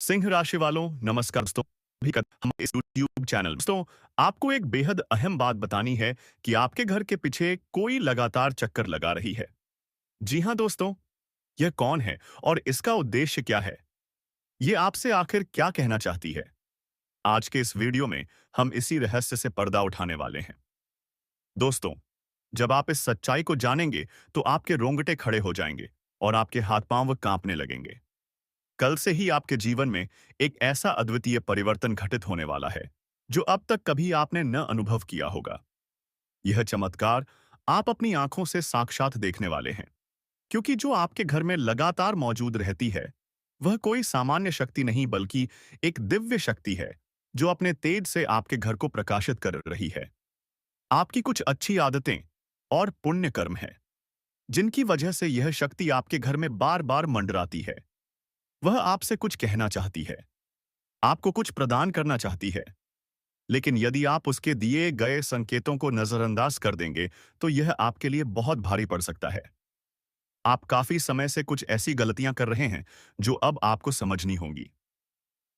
सिंह राशि वालों, नमस्कार दोस्तों। भी हम इस यूट्यूब चैनल दोस्तों आपको एक बेहद अहम बात बतानी है कि आपके घर के पीछे कोई लगातार चक्कर लगा रही है। जी हाँ दोस्तों, यह कौन है और इसका उद्देश्य क्या है? ये आपसे आखिर क्या कहना चाहती है? आज के इस वीडियो में हम इसी रहस्य से पर्दा उठाने वाले हैं। दोस्तों, जब आप इस सच्चाई को जानेंगे तो आपके रोंगटे खड़े हो जाएंगे और आपके हाथ पांव कांपने लगेंगे। कल से ही आपके जीवन में एक ऐसा अद्वितीय परिवर्तन घटित होने वाला है जो अब तक कभी आपने न अनुभव किया होगा। यह चमत्कार आप अपनी आंखों से साक्षात देखने वाले हैं, क्योंकि जो आपके घर में लगातार मौजूद रहती है वह कोई सामान्य शक्ति नहीं बल्कि एक दिव्य शक्ति है जो अपने तेज से आपके घर को प्रकाशित कर रही है। आपकी कुछ अच्छी आदतें और पुण्य कर्म हैं जिनकी वजह से यह शक्ति आपके घर में बार बार मंडराती है। वह आपसे कुछ कहना चाहती है, आपको कुछ प्रदान करना चाहती है, लेकिन यदि आप उसके दिए गए संकेतों को नजरअंदाज कर देंगे तो यह आपके लिए बहुत भारी पड़ सकता है। आप काफी समय से कुछ ऐसी गलतियां कर रहे हैं जो अब आपको समझनी होंगी।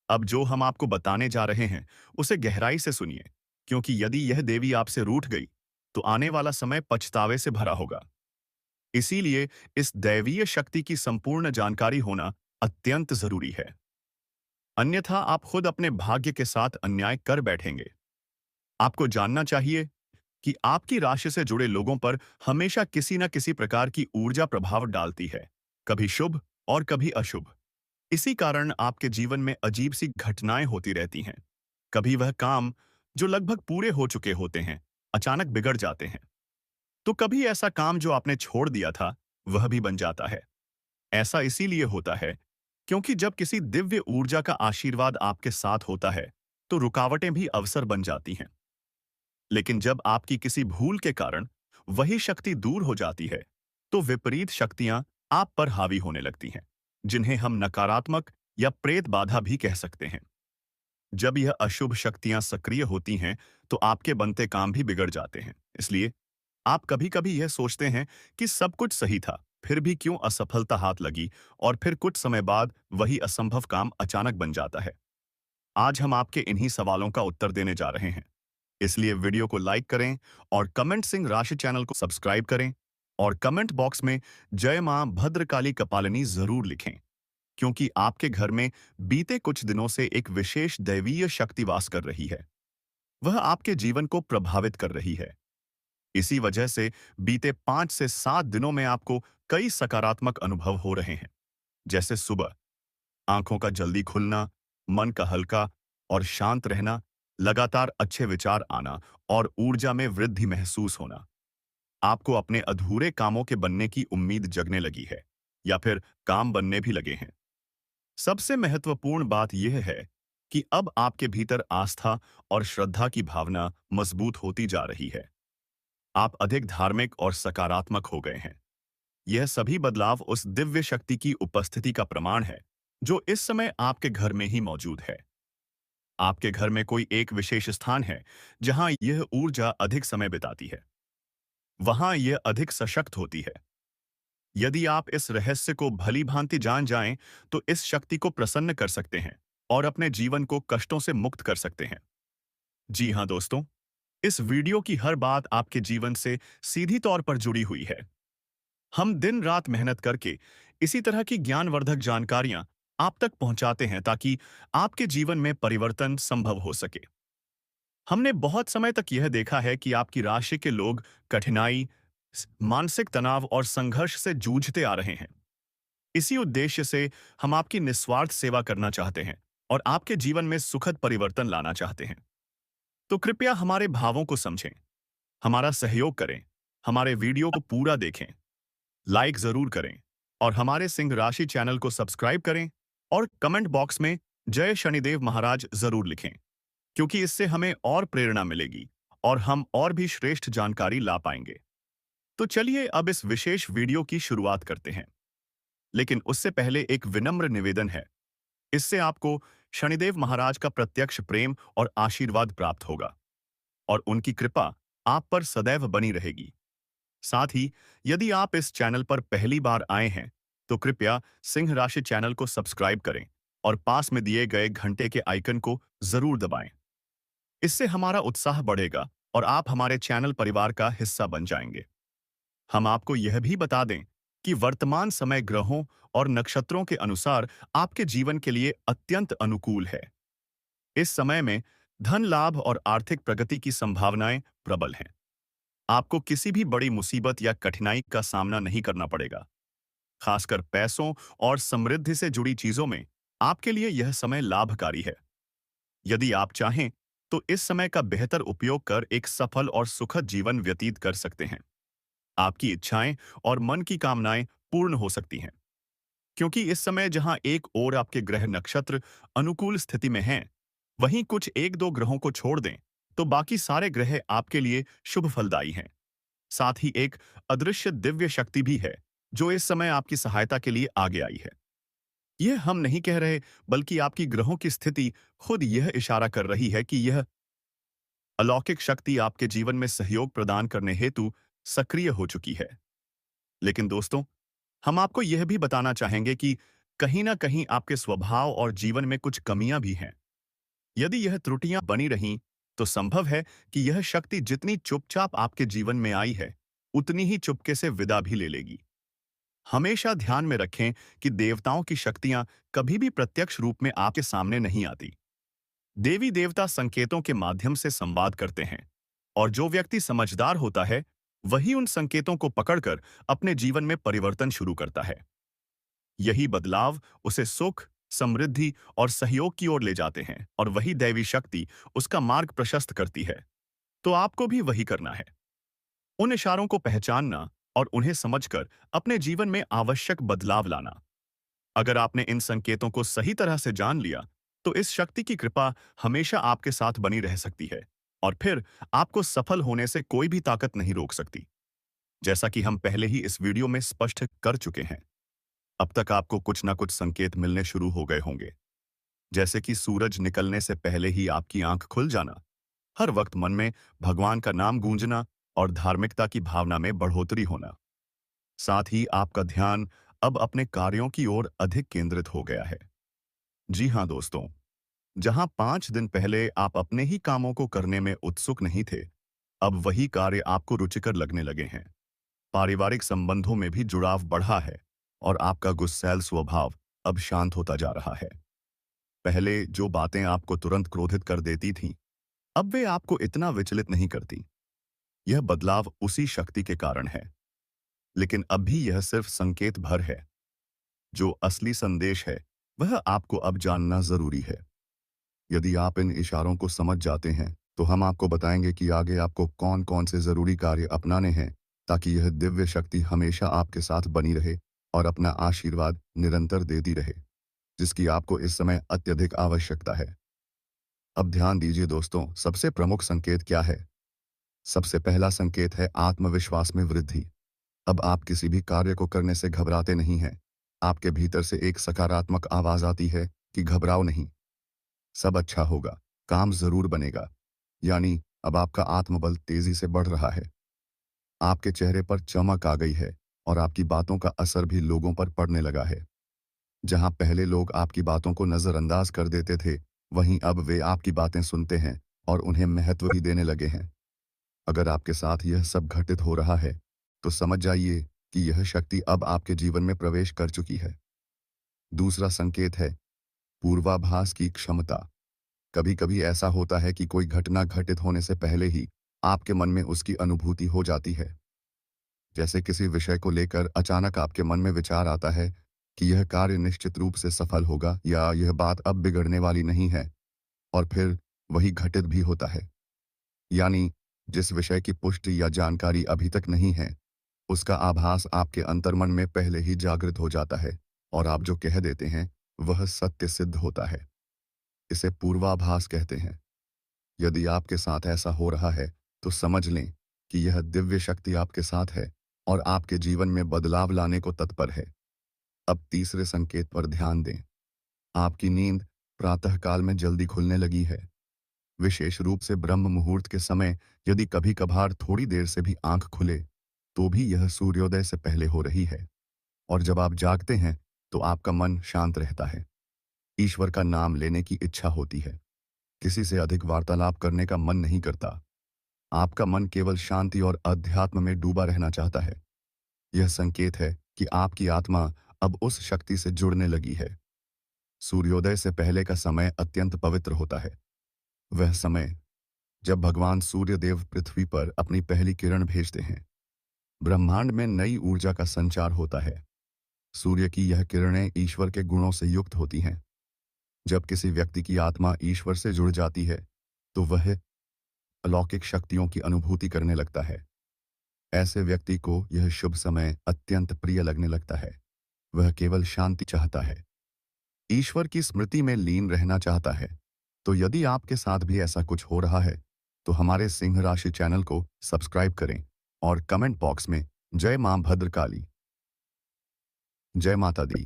अब जो हम आपको बताने जा रहे हैं उसे गहराई से सुनिए, क्योंकि यदि यह देवी आपसे रूठ गई तो आने वाला समय पछतावे से भरा होगा। इसीलिए इस दैवीय शक्ति की संपूर्ण जानकारी होना अत्यंत जरूरी है, अन्यथा आप खुद अपने भाग्य के साथ अन्याय कर बैठेंगे। आपको जानना चाहिए कि आपकी राशि से जुड़े लोगों पर हमेशा किसी न किसी प्रकार की ऊर्जा प्रभाव डालती है, कभी शुभ और कभी अशुभ। इसी कारण आपके जीवन में अजीब सी घटनाएं होती रहती हैं। कभी वह काम जो लगभग पूरे हो चुके होते हैं अचानक बिगड़ जाते हैं, तो कभी ऐसा काम जो आपने छोड़ दिया था वह भी बन जाता है। ऐसा इसीलिए होता है क्योंकि जब किसी दिव्य ऊर्जा का आशीर्वाद आपके साथ होता है तो रुकावटें भी अवसर बन जाती हैं। लेकिन जब आपकी किसी भूल के कारण वही शक्ति दूर हो जाती है तो विपरीत शक्तियां आप पर हावी होने लगती हैं, जिन्हें हम नकारात्मक या प्रेत बाधा भी कह सकते हैं। जब यह अशुभ शक्तियां सक्रिय होती हैं तो आपके बनते काम भी बिगड़ जाते हैं। इसलिए आप कभी-कभी यह सोचते हैं कि सब कुछ सही था, फिर भी क्यों असफलता हाथ लगी, और फिर कुछ समय बाद वही असंभव काम अचानक बन जाता है। आज हम आपके इन्हीं सवालों का उत्तर देने जा रहे हैं। इसलिए वीडियो को लाइक करें और कमेंट सिंह राशि चैनल को सब्सक्राइब करें और कमेंट बॉक्स में जय मां भद्रकाली कपालिनी जरूर लिखें, क्योंकि आपके घर में बीते कुछ दिनों से एक विशेष दैवीय शक्ति वास कर रही है। वह आपके जीवन को प्रभावित कर रही है। इसी वजह से बीते 5 से 7 दिनों में आपको कई सकारात्मक अनुभव हो रहे हैं, जैसे सुबह आंखों का जल्दी खुलना, मन का हल्का और शांत रहना, लगातार अच्छे विचार आना और ऊर्जा में वृद्धि महसूस होना। आपको अपने अधूरे कामों के बनने की उम्मीद जगने लगी है या फिर काम बनने भी लगे हैं। सबसे महत्वपूर्ण बात यह है कि अब आपके भीतर आस्था और श्रद्धा की भावना मजबूत होती जा रही है। आप अधिक धार्मिक और सकारात्मक हो गए हैं। यह सभी बदलाव उस दिव्य शक्ति की उपस्थिति का प्रमाण है जो इस समय आपके घर में ही मौजूद है। आपके घर में कोई एक विशेष स्थान है जहां यह ऊर्जा अधिक समय बिताती है, वहां यह अधिक सशक्त होती है। यदि आप इस रहस्य को भली भांति जान जाएं तो इस शक्ति को प्रसन्न कर सकते हैं और अपने जीवन को कष्टों से मुक्त कर सकते हैं। जी हाँ दोस्तों, इस वीडियो की हर बात आपके जीवन से सीधी तौर पर जुड़ी हुई है। हम दिन रात मेहनत करके इसी तरह की ज्ञानवर्धक जानकारियां आप तक पहुंचाते हैं ताकि आपके जीवन में परिवर्तन संभव हो सके। हमने बहुत समय तक यह देखा है कि आपकी राशि के लोग कठिनाई, मानसिक तनाव और संघर्ष से जूझते आ रहे हैं। इसी उद्देश्य से हम आपकी निस्वार्थ सेवा करना चाहते हैं और आपके जीवन में सुखद परिवर्तन लाना चाहते हैं। तो कृपया हमारे भावों को समझें, हमारा सहयोग करें, हमारे वीडियो को पूरा देखें, लाइक जरूर करें और हमारे सिंह राशि चैनल को सब्सक्राइब करें और कमेंट बॉक्स में जय शनिदेव महाराज जरूर लिखें, क्योंकि इससे हमें और प्रेरणा मिलेगी और हम और भी श्रेष्ठ जानकारी ला पाएंगे। तो चलिए अब इस विशेष वीडियो की शुरुआत करते हैं, लेकिन उससे पहले एक विनम्र निवेदन है। इससे आपको शनिदेव महाराज का प्रत्यक्ष प्रेम और आशीर्वाद प्राप्त होगा और उनकी कृपा आप पर सदैव बनी रहेगी। साथ ही यदि आप इस चैनल पर पहली बार आए हैं तो कृपया सिंह राशि चैनल को सब्सक्राइब करें और पास में दिए गए घंटे के आइकन को जरूर दबाएं। इससे हमारा उत्साह बढ़ेगा और आप हमारे चैनल परिवार का हिस्सा बन जाएंगे। हम आपको यह भी बता दें कि वर्तमान समय ग्रहों और नक्षत्रों के अनुसार आपके जीवन के लिए अत्यंत अनुकूल है। इस समय में धन लाभ और आर्थिक प्रगति की संभावनाएं प्रबल हैं। आपको किसी भी बड़ी मुसीबत या कठिनाई का सामना नहीं करना पड़ेगा। खासकर पैसों और समृद्धि से जुड़ी चीजों में आपके लिए यह समय लाभकारी है। यदि आप चाहें तो इस समय का बेहतर उपयोग कर एक सफल और सुखद जीवन व्यतीत कर सकते हैं। आपकी इच्छाएं और मन की कामनाएं पूर्ण हो सकती हैं, क्योंकि इस समय जहां एक ओर आपके ग्रह नक्षत्र अनुकूल स्थिति में हैं, वहीं कुछ एक दो ग्रहों को छोड़ दें तो बाकी सारे ग्रह आपके लिए शुभ फलदायी हैं। साथ ही एक अदृश्य दिव्य शक्ति भी है जो इस समय आपकी सहायता के लिए आगे आई है। यह हम नहीं कह रहे, बल्कि आपकी ग्रहों की स्थिति खुद यह इशारा कर रही है कि यह अलौकिक शक्ति आपके जीवन में सहयोग प्रदान करने हेतु सक्रिय हो चुकी है। लेकिन दोस्तों, हम आपको यह भी बताना चाहेंगे कि कहीं ना कहीं आपके स्वभाव और जीवन में कुछ कमियां भी हैं। यदि यह त्रुटियां बनी रहीं, तो संभव है कि यह शक्ति जितनी चुपचाप आपके जीवन में आई है, उतनी ही चुपके से विदा भी ले लेगी। हमेशा ध्यान में रखें कि देवताओं की शक्तियां कभी भी प्रत्यक्ष रूप में आपके सामने नहीं आती। देवी देवता संकेतों के माध्यम से संवाद करते हैं, और जो व्यक्ति समझदार होता है, वही उन संकेतों को पकड़कर अपने जीवन में परिवर्तन शुरू करता है। यही बदलाव उसे सुख, समृद्धि और सहयोग की ओर ले जाते हैं, और वही दैवी शक्ति उसका मार्ग प्रशस्त करती है। तो आपको भी वही करना है। उन इशारों को पहचानना और उन्हें समझकर अपने जीवन में आवश्यक बदलाव लाना। अगर आपने इन संकेतों को सही तरह से जान लिया, तो इस शक्ति की कृपा हमेशा आपके साथ बनी रह सकती है, और फिर आपको सफल होने से कोई भी ताकत नहीं रोक सकती। जैसा कि हम पहले ही इस वीडियो में स्पष्ट कर चुके हैं, अब तक आपको कुछ ना कुछ संकेत मिलने शुरू हो गए होंगे, जैसे कि सूरज निकलने से पहले ही आपकी आंख खुल जाना, हर वक्त मन में भगवान का नाम गूंजना और धार्मिकता की भावना में बढ़ोतरी होना। साथ ही आपका ध्यान अब अपने कार्यों की ओर अधिक केंद्रित हो गया है। जी हाँ दोस्तों, जहां 5 दिन पहले आप अपने ही कामों को करने में उत्सुक नहीं थे, अब वही कार्य आपको रुचिकर लगने लगे हैं। पारिवारिक संबंधों में भी जुड़ाव बढ़ा है, और आपका गुस्सैल स्वभाव अब शांत होता जा रहा है। पहले जो बातें आपको तुरंत क्रोधित कर देती थीं, अब वे आपको इतना विचलित नहीं करती। यह बदलाव उसी शक्ति के कारण है, लेकिन अब भी यह सिर्फ संकेत भर है। जो असली संदेश है, वह आपको अब जानना जरूरी है। यदि आप इन इशारों को समझ जाते हैं, तो हम आपको बताएंगे कि आगे आपको कौन कौन से जरूरी कार्य अपनाने हैं, ताकि यह दिव्य शक्ति हमेशा आपके साथ बनी रहे और अपना आशीर्वाद निरंतर देती रहे, जिसकी आपको इस समय अत्यधिक आवश्यकता है। अब ध्यान दीजिए दोस्तों, सबसे प्रमुख संकेत क्या है? सबसे पहला संकेत है आत्मविश्वास में वृद्धि। अब आप किसी भी कार्य को करने से घबराते नहीं हैं। आपके भीतर से एक सकारात्मक आवाज आती है कि घबराओ नहीं, सब अच्छा होगा, काम जरूर बनेगा। यानी अब आपका आत्मबल तेजी से बढ़ रहा है। आपके चेहरे पर चमक आ गई है, और आपकी बातों का असर भी लोगों पर पड़ने लगा है। जहां पहले लोग आपकी बातों को नजरअंदाज कर देते थे, वहीं अब वे आपकी बातें सुनते हैं और उन्हें महत्व भी देने लगे हैं। अगर आपके साथ यह सब घटित हो रहा है, तो समझ जाइए कि यह शक्ति अब आपके जीवन में प्रवेश कर चुकी है। दूसरा संकेत है पूर्वाभास की क्षमता। कभी कभी ऐसा होता है कि कोई घटना घटित होने से पहले ही आपके मन में उसकी अनुभूति हो जाती है। जैसे किसी विषय को लेकर अचानक आपके मन में विचार आता है कि यह कार्य निश्चित रूप से सफल होगा, या यह बात अब बिगड़ने वाली नहीं है, और फिर वही घटित भी होता है। यानी जिस विषय की पुष्टि या जानकारी अभी तक नहीं है, उसका आभास आपके अंतर्मन में पहले ही जागृत हो जाता है, और आप जो कह देते हैं वह सत्य सिद्ध होता है। इसे पूर्वाभास कहते हैं। यदि आपके साथ ऐसा हो रहा है, तो समझ लें कि यह दिव्य शक्ति आपके साथ है और आपके जीवन में बदलाव लाने को तत्पर है। अब तीसरे संकेत पर ध्यान दें। आपकी नींद प्रातःकाल में जल्दी खुलने लगी है। विशेष रूप से ब्रह्म मुहूर्त के समय यदि कभी कभार थोड़ी देर से भी आंख खुले, तो भी यह सूर्योदय से पहले हो रही है। और जब आप जागते हैं, तो आपका मन शांत रहता है। ईश्वर का नाम लेने की इच्छा होती है। किसी से अधिक वार्तालाप करने का मन नहीं करता। आपका मन केवल शांति और अध्यात्म में डूबा रहना चाहता है। यह संकेत है कि आपकी आत्मा अब उस शक्ति से जुड़ने लगी है। सूर्योदय से पहले का समय अत्यंत पवित्र होता है। वह समय जब भगवान सूर्यदेव पृथ्वी पर अपनी पहली किरण भेजते हैं। ब्रह्मांड में नई ऊर्जा का संचार होता है। सूर्य की यह किरणें ईश्वर के गुणों से युक्त होती हैं। जब किसी व्यक्ति की आत्मा ईश्वर से जुड़ जाती है, तो वह अलौकिक शक्तियों की अनुभूति करने लगता है। ऐसे व्यक्ति को यह शुभ समय अत्यंत प्रिय लगने लगता है। वह केवल शांति चाहता है, ईश्वर की स्मृति में लीन रहना चाहता है। तो यदि आपके साथ भी ऐसा कुछ हो रहा है, तो हमारे सिंह राशि चैनल को सब्सक्राइब करें और कमेंट बॉक्स में जय मां भद्रकाली, जय माता दी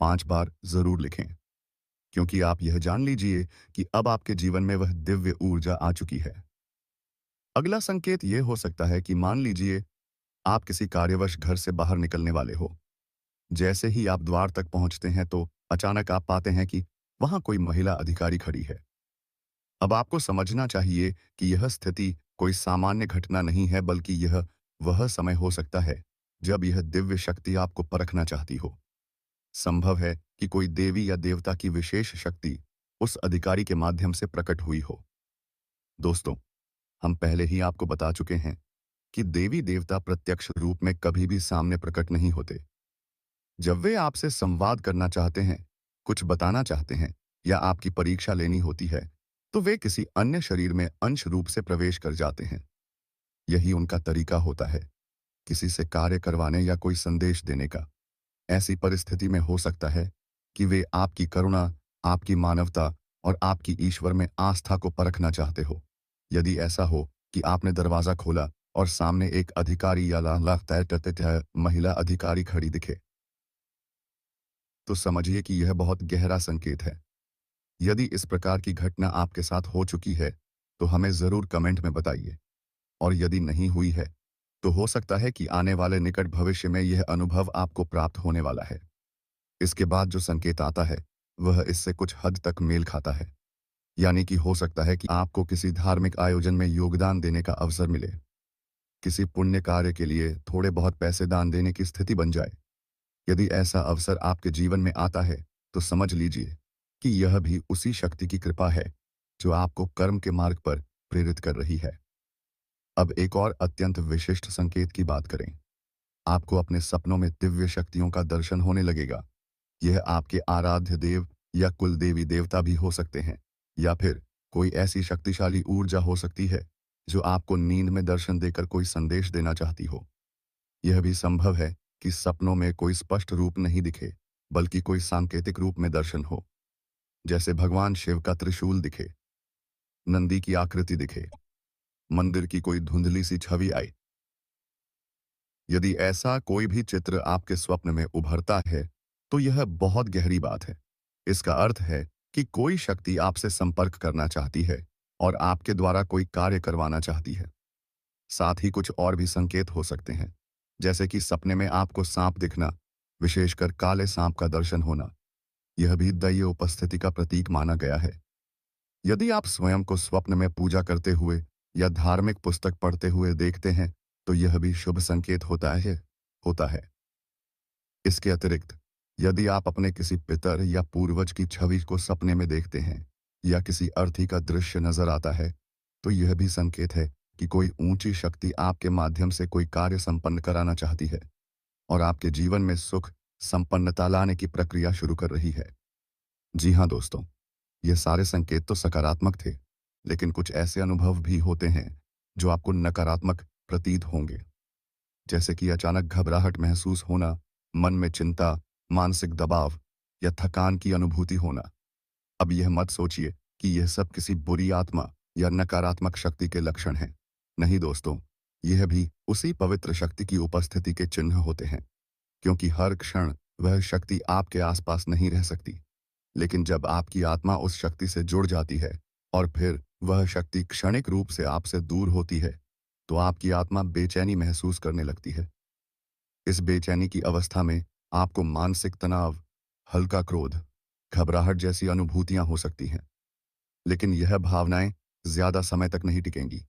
5 बार जरूर लिखें, क्योंकि आप यह जान लीजिए कि अब आपके जीवन में वह दिव्य ऊर्जा आ चुकी है। अगला संकेत यह हो सकता है कि मान लीजिए आप किसी कार्यवश घर से बाहर निकलने वाले हो। जैसे ही आप द्वार तक पहुंचते हैं तो अचानक आप पाते हैं कि वहां कोई महिला अधिकारी खड़ी है। अब आपको समझना चाहिए कि यह स्थिति कोई सामान्य घटना नहीं है, बल्कि यह वह समय हो सकता है जब यह दिव्य शक्ति आपको परखना चाहती हो। संभव है कि कोई देवी या देवता की विशेष शक्ति उस अधिकारी के माध्यम से प्रकट हुई हो। दोस्तों, हम पहले ही आपको बता चुके हैं कि देवी देवता प्रत्यक्ष रूप में कभी भी सामने प्रकट नहीं होते। जब वे आपसे संवाद करना चाहते हैं, कुछ बताना चाहते हैं या आपकी परीक्षा लेनी होती है, तो वे किसी अन्य शरीर में अंश रूप से प्रवेश कर जाते हैं। यही उनका तरीका होता है, किसी से कार्य करवाने या कोई संदेश देने का। ऐसी परिस्थिति में हो सकता है कि वे आपकी करुणा, आपकी मानवता और आपकी ईश्वर में आस्था को परखना चाहते हो। यदि ऐसा हो कि आपने दरवाजा खोला और सामने एक अधिकारी या महिला अधिकारी खड़ी दिखे, तो समझिए कि यह बहुत गहरा संकेत है। यदि इस प्रकार की घटना आपके साथ हो चुकी है, तो हमें ज़रूर कमेंट में बताइए। और यदि नहीं हुई है, तो हो सकता है कि आने वाले निकट भविष्य में यह अनुभव आपको प्राप्त होने वाला है। इसके बाद जो संकेत आता है, वह इससे कुछ हद तक मेल खाता है। यानी कि हो सकता है कि आपको किसी धार्मिक आयोजन में योगदान देने का अवसर मिले। किसी पुण्य कार्य के लिए थोड़े बहुत पैसे दान देने की स्थिति बन जाए। यदि ऐसा अवसर आपके जीवन में आता है, तो समझ लीजिए कि यह भी उसी शक्ति की कृपा है जो आपको कर्म के मार्ग पर प्रेरित कर रही है। अब एक और अत्यंत विशिष्ट संकेत की बात करें। आपको अपने सपनों में दिव्य शक्तियों का दर्शन होने लगेगा। यह आपके आराध्य देव या कुल देवी देवता भी हो सकते हैं, या फिर कोई ऐसी शक्तिशाली ऊर्जा हो सकती है जो आपको नींद में दर्शन देकर कोई संदेश देना चाहती हो। यह भी संभव है कि सपनों में कोई स्पष्ट रूप नहीं दिखे, बल्कि कोई सांकेतिक रूप में दर्शन हो। जैसे भगवान शिव का त्रिशूल दिखे, नंदी की आकृति दिखे, मंदिर की कोई धुंधली सी छवि आए। यदि ऐसा कोई भी चित्र आपके स्वप्न में उभरता है, तो यह बहुत गहरी बात है। इसका अर्थ है कि कोई शक्ति आपसे संपर्क करना चाहती है और आपके द्वारा कोई कार्य करवाना चाहती है। साथ ही कुछ और भी संकेत हो सकते हैं, जैसे कि सपने में आपको सांप दिखना, विशेषकर काले सांप का दर्शन होना। यह भी दैवीय उपस्थिति का प्रतीक माना गया है। यदि आप स्वयं को स्वप्न में पूजा करते हुए या धार्मिक पुस्तक पढ़ते हुए देखते हैं, तो यह भी शुभ संकेत होता है। इसके अतिरिक्त, यदि आप अपने किसी पितर या पूर्वज की छवि को सपने में देखते हैं या किसी अर्थी का दृश्य नजर आता है, तो यह भी संकेत है कि कोई ऊंची शक्ति आपके माध्यम से कोई कार्य संपन्न कराना चाहती है और आपके जीवन में सुख, संपन्नता लाने की प्रक्रिया शुरू कर रही है। जी हाँ दोस्तों, ये सारे संकेत तो सकारात्मक थे, लेकिन कुछ ऐसे अनुभव भी होते हैं जो आपको नकारात्मक प्रतीत होंगे, जैसे कि अचानक घबराहट महसूस होना, मन में चिंता, मानसिक दबाव या थकान की अनुभूति होना। अब यह मत सोचिए कि यह सब किसी बुरी आत्मा या नकारात्मक शक्ति के लक्षण हैं। नहीं दोस्तों, यह भी उसी पवित्र शक्ति की उपस्थिति के चिन्ह होते हैं, क्योंकि हर क्षण वह शक्ति आपके आसपास नहीं रह सकती। लेकिन जब आपकी आत्मा उस शक्ति से जुड़ जाती है और फिर वह शक्ति क्षणिक रूप से आपसे दूर होती है, तो आपकी आत्मा बेचैनी महसूस करने लगती है। इस बेचैनी की अवस्था में आपको मानसिक तनाव, हल्का क्रोध घबराहट जैसी अनुभूतियां हो सकती हैं, लेकिन यह भावनाएं ज्यादा समय तक नहीं टिकेंगी।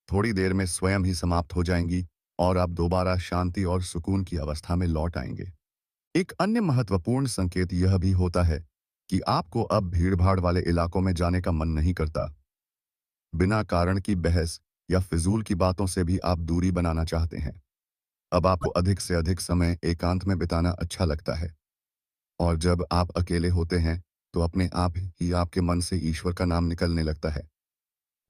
थोड़ी देर में स्वयं ही समाप्त हो जाएंगी और आप दोबारा शांति और सुकून की अवस्था में लौट आएंगे। एक अन्य महत्वपूर्ण संकेत यह भी होता है कि आपको अब भीड़भाड़ वाले इलाकों में जाने का मन नहीं करता। बिना कारण की बहस या फिजूल की बातों से भी आप दूरी बनाना चाहते हैं। अब आपको अधिक से अधिक समय एकांत में बिताना अच्छा लगता है, और जब आप अकेले होते हैं तो अपने आप ही आपके मन से ईश्वर का नाम निकलने लगता है।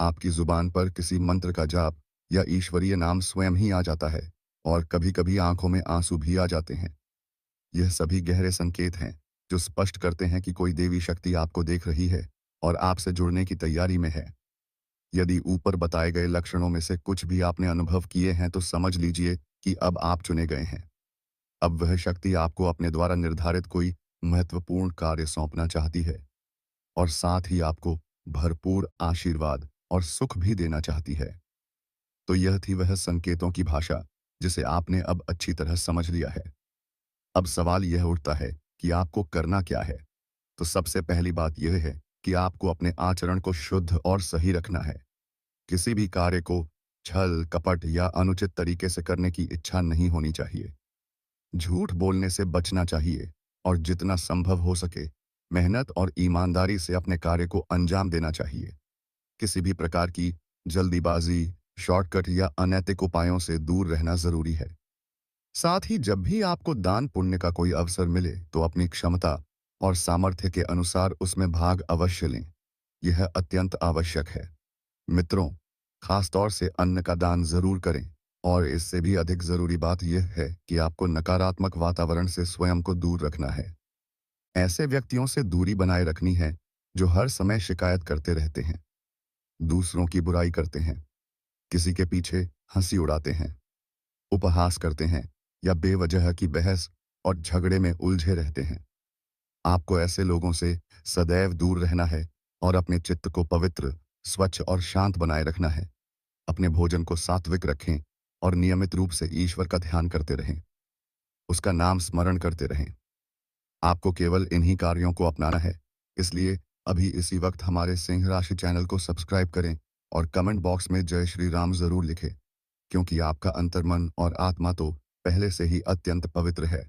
आपकी जुबान पर किसी मंत्र का जाप या ईश्वरीय नाम स्वयं ही आ जाता है, और कभी-कभी आंखों में आंसू भी आ जाते हैं। यह सभी गहरे संकेत हैं जो स्पष्ट करते हैं कि कोई देवी शक्ति आपको देख रही है और आपसे जुड़ने की तैयारी में है। यदि ऊपर बताए गए लक्षणों में से कुछ भी आपने अनुभव किए हैं तो समझ लीजिए कि अब आप चुने गए हैं। अब वह शक्ति आपको अपने द्वारा निर्धारित कोई महत्वपूर्ण कार्य सौंपना चाहती है, और साथ ही आपको भरपूर आशीर्वाद और सुख भी देना चाहती है। तो यह थी वह संकेतों की भाषा जिसे आपने अब अच्छी तरह समझ लिया है। अब सवाल यह उठता है कि आपको करना क्या है। तो सबसे पहली बात यह है कि आपको अपने आचरण को शुद्ध और सही रखना है। किसी भी कार्य को छल कपट या अनुचित तरीके से करने की इच्छा नहीं होनी चाहिए। झूठ बोलने से बचना चाहिए, और जितना संभव हो सके मेहनत और ईमानदारी से अपने कार्य को अंजाम देना चाहिए। किसी भी प्रकार की जल्दीबाजी, शॉर्टकट या अनैतिक उपायों से दूर रहना जरूरी है। साथ ही जब भी आपको दान पुण्य का कोई अवसर मिले तो अपनी क्षमता और सामर्थ्य के अनुसार उसमें भाग अवश्य लें। यह अत्यंत आवश्यक है। मित्रों, खासतौर से अन्न का दान जरूर करें, और इससे भी अधिक जरूरी बात यह है कि आपको नकारात्मक वातावरण से स्वयं को दूर रखना है। ऐसे व्यक्तियों से दूरी बनाए रखनी है जो हर समय शिकायत करते रहते हैं, दूसरों की बुराई करते हैं, किसी के पीछे हंसी उड़ाते हैं, उपहास करते हैं, या बेवजह की बहस और झगड़े में उलझे रहते हैं। आपको ऐसे लोगों से सदैव दूर रहना है और अपने चित्त को पवित्र, स्वच्छ और शांत बनाए रखना है। अपने भोजन को सात्विक रखें और नियमित रूप से ईश्वर का ध्यान करते रहें। उसका नाम स्मरण करते रहें। आपको केवल इन्हीं कार्यों को अपनाना है। इसलिए अभी इसी वक्त हमारे सिंह राशि चैनल को सब्सक्राइब करें और कमेंट बॉक्स में जय श्री राम जरूर लिखें, क्योंकि आपका अंतर्मन और आत्मा तो पहले से ही अत्यंत पवित्र है।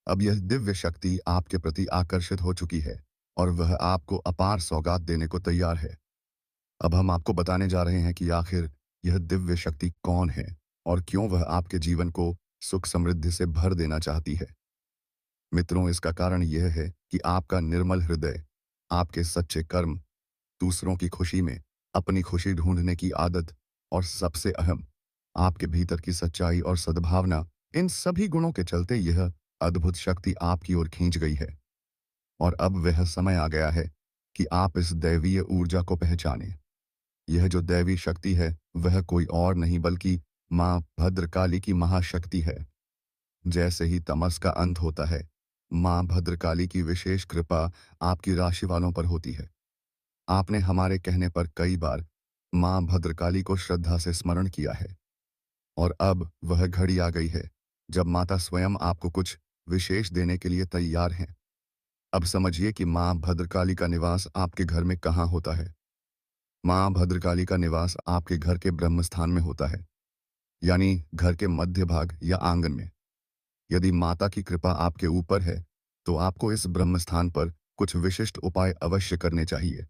अब यह दिव्य शक्ति आपके प्रति आकर्षित हो चुकी है और वह आपको अपार सौगात देने को तैयार है। अब हम आपको बताने जा रहे हैं कि आखिर यह दिव्य शक्ति कौन है और क्यों वह आपके जीवन को सुख समृद्धि से भर देना चाहती है। मित्रों, इसका कारण यह है कि आपका निर्मल हृदय, आपके सच्चे कर्म, दूसरों की खुशी में अपनी खुशी ढूंढने की आदत, और सबसे अहम आपके भीतर की सच्चाई और सद्भावना, इन सभी गुणों के चलते यह अद्भुत शक्ति आपकी ओर खींच गई है। और अब वह समय आ गया है कि आप इस दैवीय ऊर्जा को पहचानें। यह जो दैवी शक्ति है वह कोई और नहीं बल्कि मां भद्रकाली की महाशक्ति है। जैसे ही तमस का अंत होता है, मां भद्रकाली की विशेष कृपा आपकी राशि वालों पर होती है। आपने हमारे कहने पर कई बार मां भद्रकाली को श्रद्धा से स्मरण किया है, और अब वह घड़ी आ गई है जब माता स्वयं आपको कुछ विशेष देने के लिए तैयार हैं। अब समझिए कि मां भद्रकाली का निवास आपके घर में कहाँ होता है। मां भद्रकाली का निवास आपके घर के ब्रह्मस्थान में होता है, यानी घर के मध्य भाग या आंगन में। यदि माता की कृपा आपके ऊपर है तो आपको इस ब्रह्मस्थान पर कुछ विशिष्ट उपाय अवश्य करने चाहिए।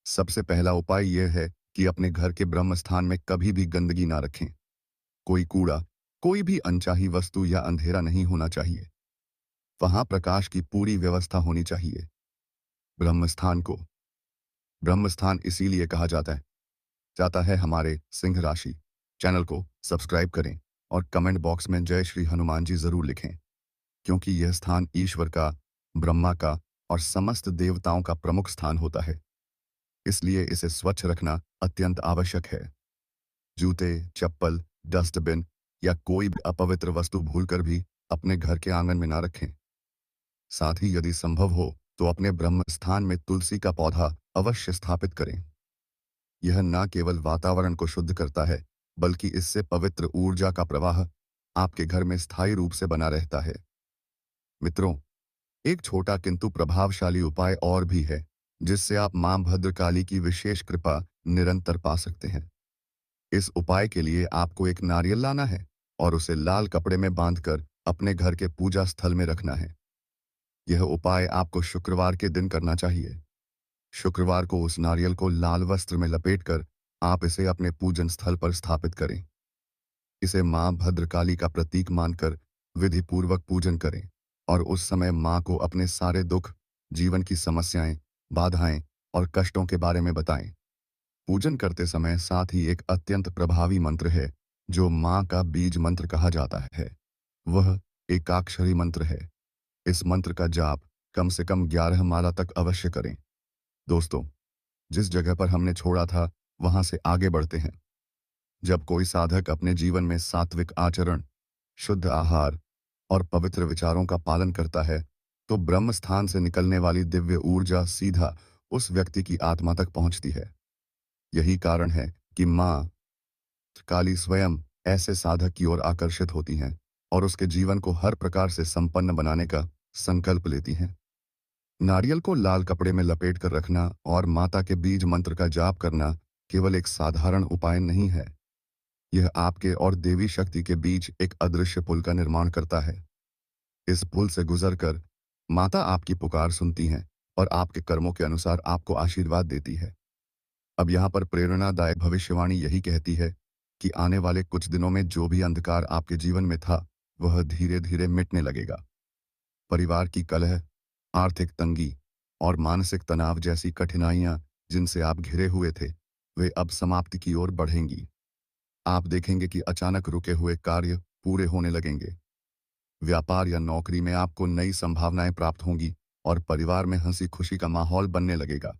सबसे पहला उपाय यह है कि अपने घर के ब्रह्मस्थान में कभी भी गंदगी ना रखें। कोई कूड़ा, कोई भी अनचाही वस्तु या अंधेरा नहीं होना चाहिए। वहां प्रकाश की पूरी व्यवस्था होनी चाहिए। ब्रह्मस्थान को ब्रह्मस्थान इसीलिए कहा जाता है। हमारे सिंह राशि चैनल को सब्सक्राइब करें और कमेंट बॉक्स में जय श्री हनुमान जी जरूर लिखें, क्योंकि यह स्थान ईश्वर का, ब्रह्मा का और समस्त देवताओं का प्रमुख स्थान होता है। इसलिए इसे स्वच्छ रखना अत्यंत आवश्यक है। जूते, चप्पल, डस्टबिन या कोई भी अपवित्र वस्तु भूलकर भी अपने घर के आंगन में ना रखें। साथ ही यदि संभव हो तो अपने ब्रह्म स्थान में तुलसी का पौधा अवश्य स्थापित करें। यह न केवल वातावरण को शुद्ध करता है, बल्कि इससे पवित्र ऊर्जा का प्रवाह आपके घर में स्थायी रूप से बना रहता है। मित्रों, एक छोटा किंतु प्रभावशाली उपाय और भी है, जिससे आप मां भद्रकाली की विशेष कृपा निरंतर पा सकते हैं। इस उपाय के लिए आपको एक नारियल लाना है और उसे लाल कपड़े में बांधकर अपने घर के पूजा स्थल में रखना है। यह उपाय आपको शुक्रवार के दिन करना चाहिए। शुक्रवार को उस नारियल को लाल वस्त्र में लपेटकर आप इसे अपने पूजन स्थल पर स्थापित करें। इसे मां भद्रकाली का प्रतीक मानकर विधि पूर्वक पूजन करें और उस समय मां को अपने सारे दुख, जीवन की समस्याएं, बाधाएं और कष्टों के बारे में बताएं। पूजन करते समय साथ ही एक अत्यंत प्रभावी मंत्र है, जो मां का बीज मंत्र कहा जाता है। वह एकाक्षरी मंत्र है। इस मंत्र का जाप कम से कम 11 माला तक अवश्य करें। दोस्तों, जिस जगह पर हमने छोड़ा था, वहां से आगे बढ़ते हैं। जब कोई साधक अपने जीवन में सात्विक आचरण, शुद्ध आहार और पवित्र विचारों का पालन करता है, तो ब्रह्म स्थान से निकलने वाली दिव्य ऊर्जा सीधा उस व्यक्ति की आत्मा तक पहुंचती है। यही कारण है कि मां काली स्वयं ऐसे साधक की ओर आकर्षित होती हैं और उसके जीवन को हर प्रकार से संपन्न बनाने का संकल्प लेती हैं। नारियल को लाल कपड़े में लपेट कर रखना और माता के बीज मंत्र का जाप करना केवल एक साधारण उपाय नहीं है। यह आपके और देवी शक्ति के बीच एक अदृश्य पुल का निर्माण करता है। इस पुल से गुजरकर माता आपकी पुकार सुनती हैं और आपके कर्मों के अनुसार आपको आशीर्वाद देती है। अब यहाँ पर प्रेरणादायक भविष्यवाणी यही कहती है कि आने वाले कुछ दिनों में जो भी अंधकार आपके जीवन में था, वह धीरे धीरे मिटने लगेगा। परिवार की कलह, आर्थिक तंगी और मानसिक तनाव जैसी कठिनाइयां जिनसे आप घिरे हुए थे, वे अब समाप्ति की ओर बढ़ेंगी। आप देखेंगे कि अचानक रुके हुए कार्य पूरे होने लगेंगे। व्यापार या नौकरी में आपको नई संभावनाएं प्राप्त होंगी और परिवार में हंसी खुशी का माहौल बनने लगेगा।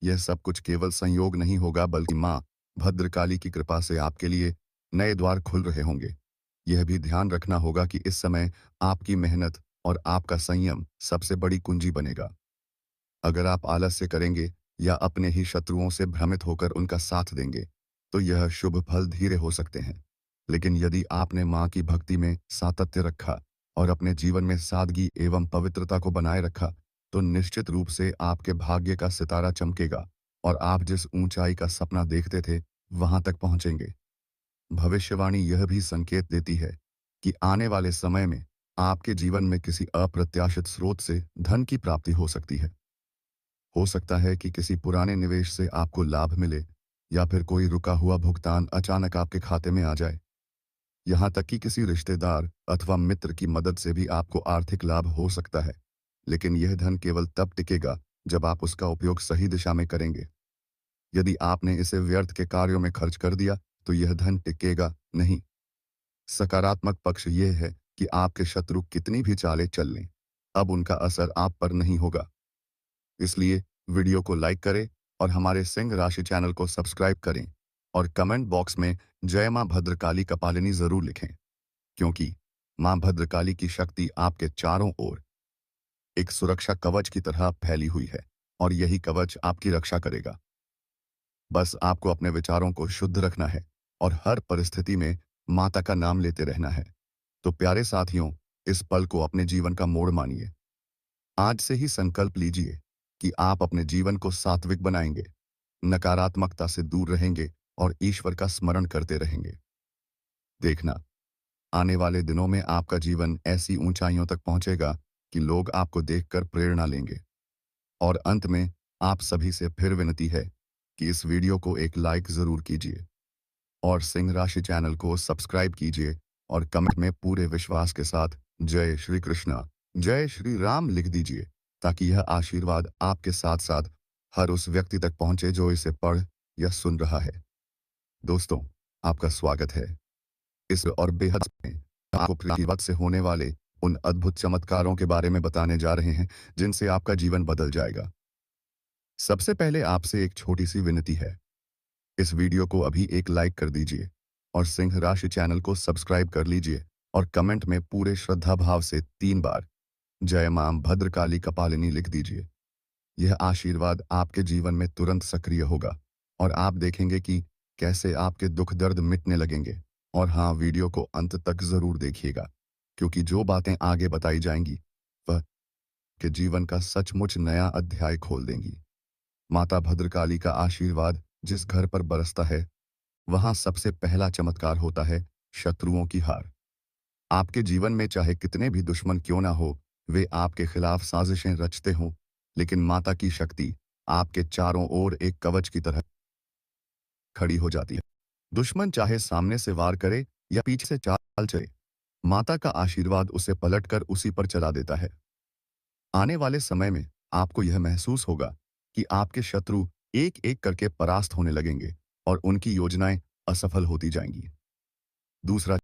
यह सब कुछ केवल संयोग नहीं होगा, बल्कि मां भद्रकाली की कृपा से आपके लिए नए द्वार खुल रहे होंगे। यह भी ध्यान रखना होगा कि इस समय आपकी मेहनत और आपका संयम सबसे बड़ी कुंजी बनेगा। अगर आप आलस्य करेंगे या अपने ही शत्रुओं से भ्रमित होकर उनका साथ देंगे, तो यह शुभ फल धीरे हो सकते हैं। लेकिन यदि आपने मां की भक्ति में सातत्य रखा और अपने जीवन में सादगी एवं पवित्रता को बनाए रखा, तो निश्चित रूप से आपके भाग्य का सितारा चमकेगा और आप जिस ऊंचाई का सपना देखते थे, वहां तक पहुंचेंगे। भविष्यवाणी यह भी संकेत देती है कि आने वाले समय में आपके जीवन में किसी अप्रत्याशित स्रोत से धन की प्राप्ति हो सकती है। हो सकता है कि किसी पुराने निवेश से आपको लाभ मिले या फिर कोई रुका हुआ भुगतान अचानक आपके खाते में आ जाए। यहाँ तक कि किसी रिश्तेदार अथवा मित्र की मदद से भी आपको आर्थिक लाभ हो सकता है। लेकिन यह धन केवल तब टिकेगा जब आप उसका उपयोग सही दिशा में करेंगे। यदि आपने इसे व्यर्थ के कार्यों में खर्च कर दिया, तो यह धन टिकेगा नहीं। सकारात्मक पक्ष यह है कि आपके शत्रु कितनी भी चालें चल लें, अब उनका असर आप पर नहीं होगा। इसलिए वीडियो को लाइक करें और हमारे सिंह राशि चैनल को सब्सक्राइब करें और कमेंट बॉक्स में जय मां भद्रकाली कपालिनी जरूर लिखें, क्योंकि मां भद्रकाली की शक्ति आपके चारों ओर एक सुरक्षा कवच की तरह फैली हुई है और यही कवच आपकी रक्षा करेगा। बस आपको अपने विचारों को शुद्ध रखना है और हर परिस्थिति में माता का नाम लेते रहना है। तो प्यारे साथियों, इस पल को अपने जीवन का मोड़ मानिए। आज से ही संकल्प लीजिए कि आप अपने जीवन को सात्विक बनाएंगे, नकारात्मकता से दूर रहेंगे और ईश्वर का स्मरण करते रहेंगे। देखना, आने वाले दिनों में आपका जीवन ऐसी ऊंचाइयों तक पहुंचेगा कि लोग आपको देखकर प्रेरणा लेंगे। और अंत में आप सभी से फिर विनती है कि इस वीडियो को एक लाइक जरूर कीजिए और सिंह राशि चैनल को सब्सक्राइब कीजिए और कमेंट में पूरे विश्वास के साथ जय श्री कृष्णा, जय श्री राम लिख दीजिए, ताकि यह आशीर्वाद आपके साथ साथ हर उस व्यक्ति तक पहुंचे जो इसे पढ़ या सुन रहा है। दोस्तों, आपका स्वागत है इस और बेहद में आपको प्रतिवत से होने वाले उन अद्भुत चमत्कारों के बारे में बताने जा रहे हैं, जिनसे आपका जीवन बदल जाएगा। सबसे पहले आपसे एक छोटी सी विनती है, इस वीडियो को अभी एक लाइक कर दीजिए और सिंह राशि चैनल को सब्सक्राइब कर लीजिए और कमेंट में पूरे श्रद्धा भाव से 3 बार जय मां भद्रकाली कपालिनी लिख दीजिए। यह आशीर्वाद आपके जीवन में तुरंत सक्रिय होगा और आप देखेंगे कि कैसे आपके दुख दर्द मिटने लगेंगे। और हाँ, वीडियो को अंत तक जरूर देखिएगा, क्योंकि जो बातें आगे बताई जाएंगी वह के जीवन का सचमुच नया अध्याय खोल देंगी। माता भद्रकाली का आशीर्वाद जिस घर पर बरसता है, वहां सबसे पहला चमत्कार होता है शत्रुओं की हार। आपके जीवन में चाहे कितने भी दुश्मन क्यों ना हो, वे आपके खिलाफ साजिशें रचते हों, लेकिन माता की शक्ति आपके चारों ओर एक कवच की तरह खड़ी हो जाती है। दुश्मन चाहे सामने से वार करे या पीछे से चाल चले, माता का आशीर्वाद उसे पलटकर उसी पर चला देता है। आने वाले समय में आपको यह महसूस होगा कि आपके शत्रु एक एक करके परास्त होने लगेंगे और उनकी योजनाएं असफल होती जाएंगी। दूसरा